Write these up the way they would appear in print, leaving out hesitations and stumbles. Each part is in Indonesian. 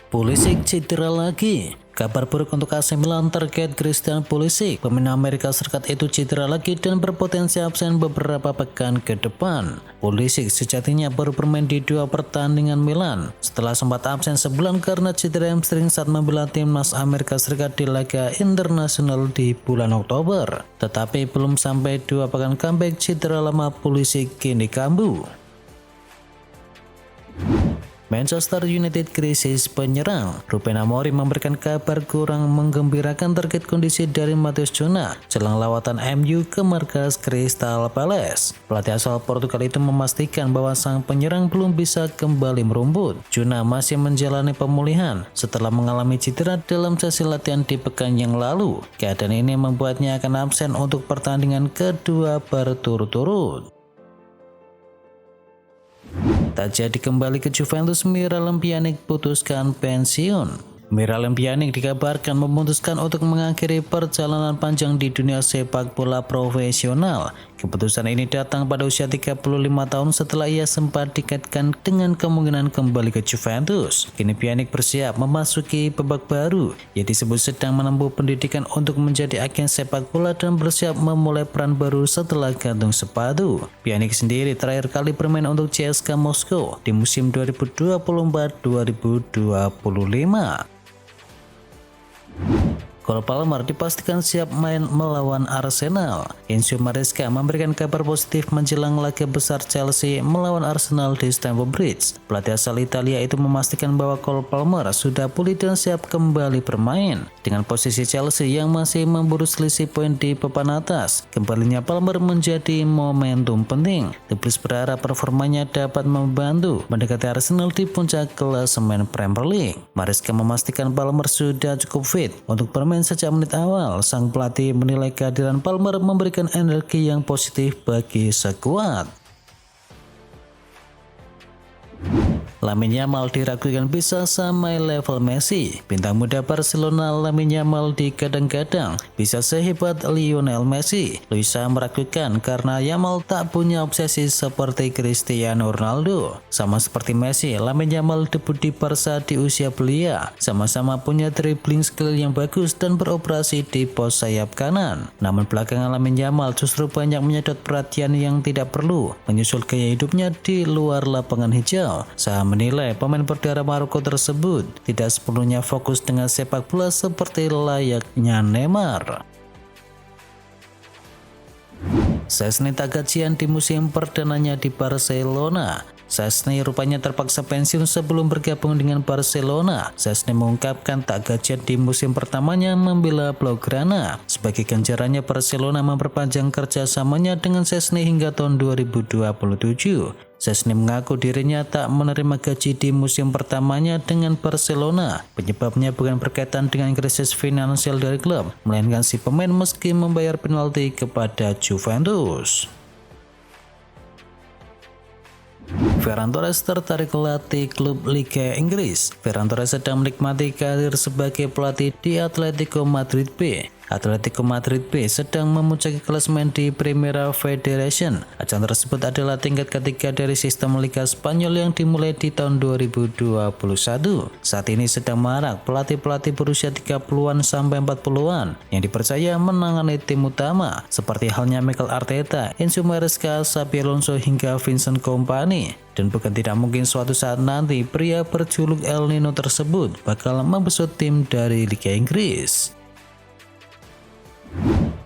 Pulisic cedera lagi. Kabar buruk untuk AC Milan terkait Christian Pulisic. Pemain Amerika Serikat itu cedera lagi dan berpotensi absen beberapa pekan ke depan. Pulisic sejatinya baru bermain di 2 pertandingan Milan setelah sempat absen sebulan karena cedera hamstring saat membela timnas Amerika Serikat di laga internasional di bulan Oktober. Tetapi belum sampai 2 pekan comeback, cedera lama Pulisic kini kambuh. Manchester United krisis penyerang. Ruben Amorim memberikan kabar kurang menggembirakan terkait kondisi dari Matheus Cunha jelang lawatan MU ke markas Crystal Palace. Pelatih asal Portugal itu memastikan bahwa sang penyerang belum bisa kembali merumput. Cunha masih menjalani pemulihan setelah mengalami cedera dalam sesi latihan di pekan yang lalu. Keadaan ini membuatnya akan absen untuk pertandingan kedua berturut-turut. Tak jadi kembali ke Juventus, Miralem Pjanic putuskan pensiun. Miralem Pjanic dikabarkan memutuskan untuk mengakhiri perjalanan panjang di dunia sepak bola profesional. Keputusan ini datang pada usia 35 tahun setelah ia sempat dikaitkan dengan kemungkinan kembali ke Juventus. Kini Pjanic bersiap memasuki babak baru. Ia disebut sedang menempuh pendidikan untuk menjadi agen sepak bola dan bersiap memulai peran baru setelah gantung sepatu. Pjanic sendiri terakhir kali bermain untuk CSKA Moskow di musim 2024-2025. Cole Palmer dipastikan siap main melawan Arsenal. Enzo Maresca memberikan kabar positif menjelang laga besar Chelsea melawan Arsenal di Stamford Bridge. Pelatih asal Italia itu memastikan bahwa Cole Palmer sudah pulih dan siap kembali bermain. Dengan posisi Chelsea yang masih memburu selisih poin di papan atas, kembalinya Palmer menjadi momentum penting. The Blues berharap performanya dapat membantu mendekati Arsenal di puncak klasemen Premier League. Maresca memastikan Palmer sudah cukup fit untuk bermain sejak menit awal. Sang pelatih menilai kehadiran Palmer memberikan energi yang positif bagi skuad. Lamine Yamal diragukan bisa samai level Messi. Bintang muda Barcelona Lamine Yamal digadang-gadang bisa sehebat Lionel Messi. Luisa meragukan karena Yamal tak punya obsesi seperti Cristiano Ronaldo. Sama seperti Messi, Lamine Yamal debut di Barca di usia belia. Sama-sama punya dribbling skill yang bagus dan beroperasi di pos sayap kanan. Namun belakangan Lamine Yamal justru banyak menyedot perhatian yang tidak perlu, menyusul gaya hidupnya di luar lapangan hijau. Menilai pemain berdarah Maroko tersebut tidak sepenuhnya fokus dengan sepak bola seperti layaknya Neymar. Szczęsny tak gajian di musim perdananya di Barcelona. Szczęsny rupanya terpaksa pensiun sebelum bergabung dengan Barcelona. Szczęsny mengungkapkan tak gajian di musim pertamanya membela Blaugrana. Sebagai ganjarannya, Barcelona memperpanjang kerjasamanya dengan Szczęsny hingga tahun 2027. Szczęsny mengaku dirinya tak menerima gaji di musim pertamanya dengan Barcelona. Penyebabnya bukan berkaitan dengan krisis finansial dari klub, melainkan si pemain meski membayar penalti kepada Juventus. Ferran Torres tertarik latih klub Liga Inggris. Ferran Torres sedang menikmati karir sebagai pelatih di Atletico Madrid B. Atletico Madrid B sedang memuncaki klasemen di Primera Federation. Ajang tersebut adalah tingkat ketiga dari sistem Liga Spanyol yang dimulai di tahun 2021. Saat ini sedang marak pelatih-pelatih berusia 30-an sampai 40-an yang dipercaya menangani tim utama, seperti halnya Mikel Arteta, Enzo Maresca, Xabi Alonso hingga Vincent Kompany. Dan bukan tidak mungkin suatu saat nanti pria berjuluk El Nino tersebut bakal membesut tim dari Liga Inggris.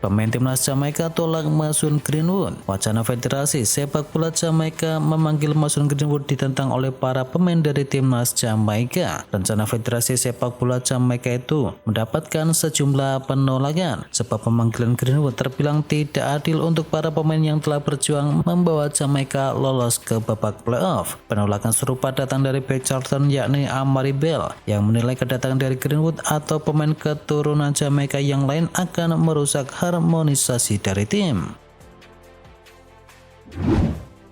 Pemain timnas Jamaika tolak Mason Greenwood. Wacana Federasi Sepak Bola Jamaika memanggil Mason Greenwood ditentang oleh para pemain dari timnas Jamaika. Rencana Federasi Sepak Bola Jamaika itu mendapatkan sejumlah penolakan sebab pemanggilan Greenwood terbilang tidak adil untuk para pemain yang telah berjuang membawa Jamaika lolos ke babak playoff. Penolakan serupa datang dari bek Charlton yakni Amari Bell yang menilai kedatangan dari Greenwood atau pemain keturunan Jamaika yang lain akan merusak harmonisasi dari tim.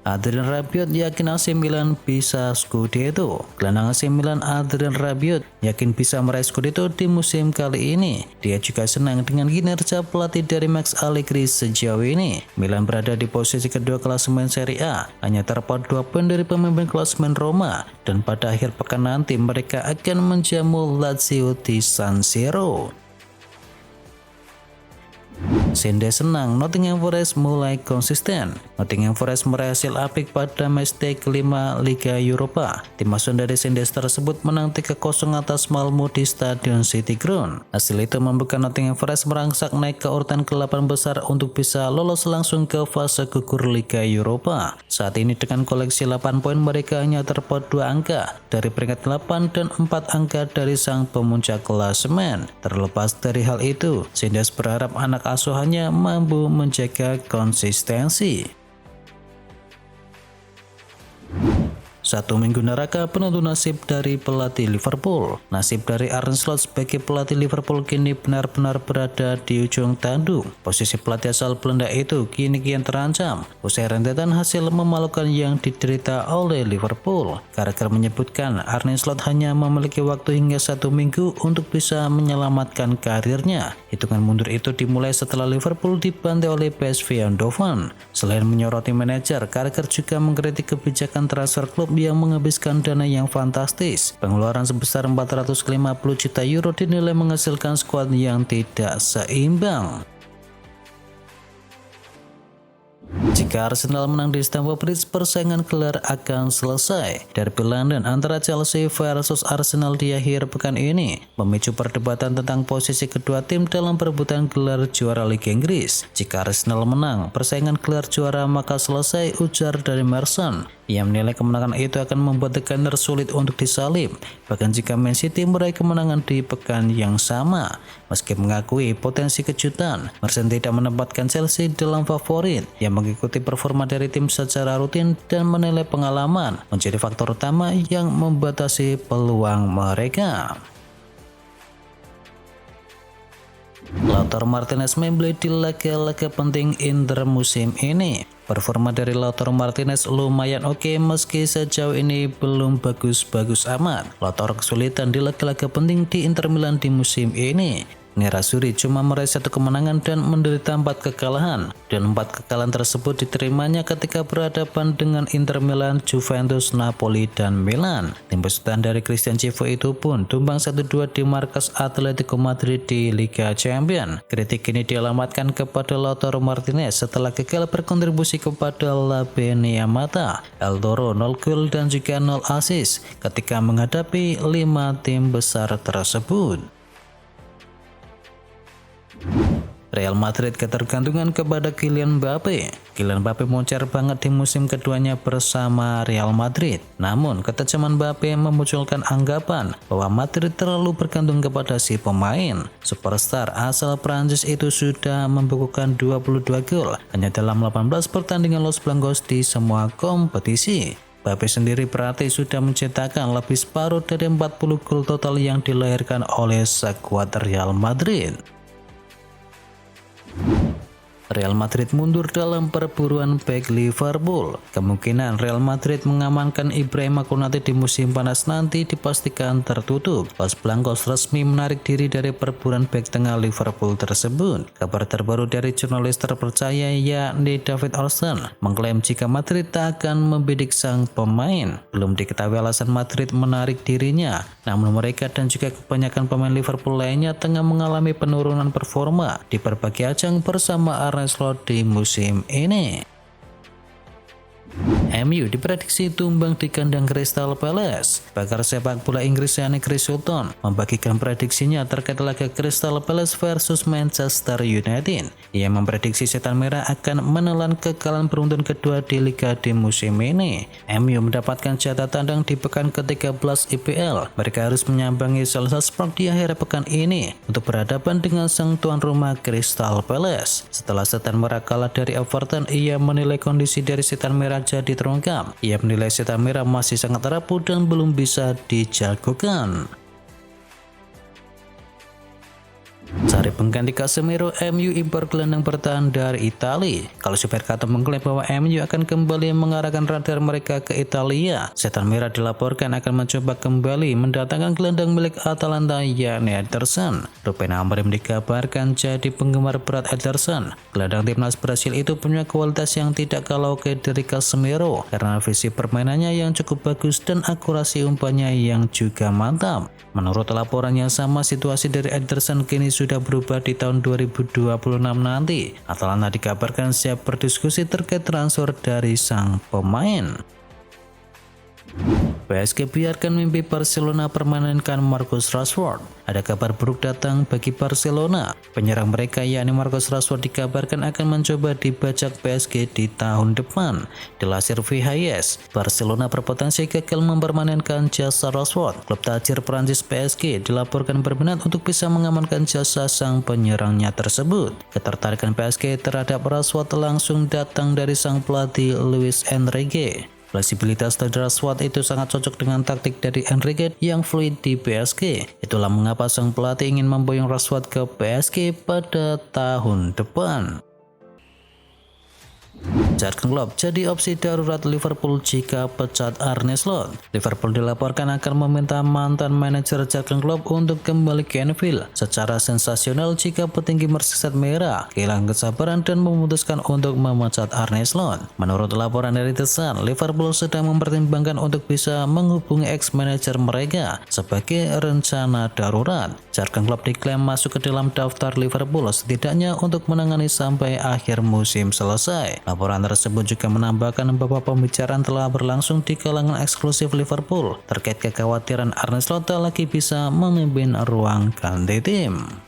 Adrien Rabiot yakin AC Milan bisa Scudetto. Gelandang AC Milan Adrien Rabiot yakin bisa meraih Scudetto di musim kali ini. Dia juga senang dengan kinerja pelatih dari Max Allegri sejauh ini. Milan berada di posisi kedua klasemen Serie A, hanya terpaut 2 poin dari pemimpin klasemen Roma, dan pada akhir pekan nanti mereka akan menjamu Lazio di San Siro. Sende senang Nottingham Forest mulai konsisten. Nottingham Forest meraih hasil apik pada matchday kelima Liga Eropa. Tim asuhan dari Sende tersebut menang 3-0 atas Malmo di Stadion City Ground. Hasil itu membuat Nottingham Forest merangsak naik ke urutan ke-8 besar untuk bisa lolos langsung ke fase gugur Liga Eropa. Saat ini dengan koleksi 8 poin mereka hanya terpaut 2 angka dari peringkat 8 dan 4 angka dari sang pemuncak klasemen. Terlepas dari hal itu, Sende berharap anak asuhannya mampu menjaga konsistensi. 1 minggu neraka penentu nasib dari pelatih Liverpool. Nasib dari Arne Slot sebagai pelatih Liverpool kini benar-benar berada di ujung tanduk. Posisi pelatih asal Belanda itu kini kian terancam usai rentetan hasil memalukan yang diderita oleh Liverpool. Carragher menyebutkan Arne Slot hanya memiliki waktu hingga 1 minggu untuk bisa menyelamatkan karirnya. Hitungan mundur itu dimulai setelah Liverpool dibantai oleh PSV Eindhoven. Selain menyoroti manajer, Carragher juga mengkritik kebijakan transfer klub yang menghabiskan dana yang fantastis. Pengeluaran sebesar 450 juta euro dinilai menghasilkan skuad yang tidak seimbang. Jika Arsenal menang di Stamford Bridge, persaingan gelar akan selesai. Derby London antara Chelsea versus Arsenal di akhir pekan ini memicu perdebatan tentang posisi kedua tim dalam perebutan gelar juara Liga Inggris. Jika Arsenal menang, persaingan gelar juara maka selesai, ujar dari Merson. Ia menilai kemenangan itu akan membuat The Gunners sulit untuk disalib, bahkan jika Man City meraih kemenangan di pekan yang sama. Meski mengakui potensi kejutan, Merson tidak menempatkan Chelsea dalam favorit, yang mengikuti performa dari tim secara rutin dan menilai pengalaman menjadi faktor utama yang membatasi peluang mereka. Lautaro Martinez membeli di laga-laga penting Inter musim ini. Performa dari Lautaro Martinez lumayan oke meski sejauh ini belum bagus-bagus amat. Lautaro kesulitan di laga-laga penting di Inter Milan di musim ini. Nerazzurri cuma meraih 1 kemenangan dan menderita 4 kekalahan, dan 4 kekalahan tersebut diterimanya ketika berhadapan dengan Inter Milan, Juventus, Napoli, dan Milan. Tim besutan dari Christian Chivo itu pun tumbang 1-2 di markas Atletico Madrid di Liga Champions. Kritik ini dialamatkan kepada Lautaro Martinez setelah gagal berkontribusi kepada La Beneamata, El Toro 0 gol dan juga 0 assist ketika menghadapi 5 tim besar tersebut. Real Madrid ketergantungan kepada Kylian Mbappe. Kylian Mbappe moncer banget di musim keduanya bersama Real Madrid. Namun, ketajaman Mbappe memunculkan anggapan bahwa Madrid terlalu bergantung kepada si pemain. Superstar asal Prancis itu sudah membukukan 22 gol hanya dalam 18 pertandingan Los Blancos di semua kompetisi. Mbappe sendiri berarti sudah mencetakkan lebih separuh dari 40 gol total yang dilahirkan oleh skuad Real Madrid. Real Madrid mundur dalam perburuan bek Liverpool. Kemungkinan Real Madrid mengamankan Ibrahima Konate di musim panas nanti dipastikan tertutup. Los Blancos resmi menarik diri dari perburuan bek tengah Liverpool tersebut. Kabar terbaru dari jurnalis terpercaya yakni David Ornstein mengklaim jika Madrid tak akan membidik sang pemain. Belum diketahui alasan Madrid menarik dirinya, namun mereka dan juga kebanyakan pemain Liverpool lainnya tengah mengalami penurunan performa di berbagai ajang bersama Arne Slot di musim ini. MU diprediksi tumbang di kandang Crystal Palace. Pakar sepak bola Inggris yakni Chris Sutton membagikan prediksinya terkait laga Crystal Palace versus Manchester United. Ia memprediksi Setan Merah akan menelan kekalahan beruntun kedua di Liga di musim ini. MU mendapatkan jatah tandang di pekan ke-13 IPL. Mereka harus menyambangi Selhurst Park di akhir pekan ini untuk berhadapan dengan sang tuan rumah Crystal Palace. Setelah Setan Merah kalah dari Everton, ia menilai kondisi dari Setan Merah jadi terungkap. Ia menilai Setan Merah masih sangat rapuh dan belum bisa dijagokan. Sari pengganti Casemiro, MU impor gelandang bertahan dari Italia. Kalau Supercato mengklaim bahwa MU akan kembali mengarahkan radar mereka ke Italia, Setan Merah dilaporkan akan mencoba kembali mendatangkan gelandang milik Atalanta yakni Ederson. Ruben Amorim dikabarkan jadi penggemar berat Ederson. Gelandang timnas Brasil itu punya kualitas yang tidak kalah oke dari Casemiro karena visi permainannya yang cukup bagus dan akurasi umpannya yang juga mantap. Menurut laporan yang sama, situasi dari Ederson kini sudah berubah di tahun 2026 nanti. Atalanta dikabarkan siap berdiskusi terkait transfer dari sang pemain. PSG biarkan mimpi Barcelona permanenkan Marcus Rashford. Ada kabar buruk datang bagi Barcelona. Penyerang mereka yakni Marcus Rashford dikabarkan akan mencoba dibajak PSG di tahun depan. Dilansir VHS, Barcelona berpotensi gagal mempermanenkan jasa Rashford. Klub tajir Prancis PSG dilaporkan berminat untuk bisa mengamankan jasa sang penyerangnya tersebut. Ketertarikan PSG terhadap Rashford langsung datang dari sang pelatih Luis Enrique. Fleksibilitas dari Rashford itu sangat cocok dengan taktik dari Enrique yang fluid di PSG. Itulah mengapa sang pelatih ingin memboyong Rashford ke PSG pada tahun depan. Jurgen Klopp jadi opsi darurat Liverpool jika pecat Arne Slot. Liverpool dilaporkan akan meminta mantan manajer Jurgen Klopp untuk kembali ke Anfield secara sensasional jika petinggi Merseyside Merah kehilangan kesabaran dan memutuskan untuk memecat Arne Slot. Menurut laporan dari The Sun, Liverpool sedang mempertimbangkan untuk bisa menghubungi ex-manajer mereka sebagai rencana darurat. Jurgen Klopp diklaim masuk ke dalam daftar Liverpool setidaknya untuk menangani sampai akhir musim selesai. Laporan tersebut juga menambahkan bahwa pembicaraan telah berlangsung di kalangan eksklusif Liverpool terkait kekhawatiran Arne Slot tak lagi bisa memimpin ruang ganti tim.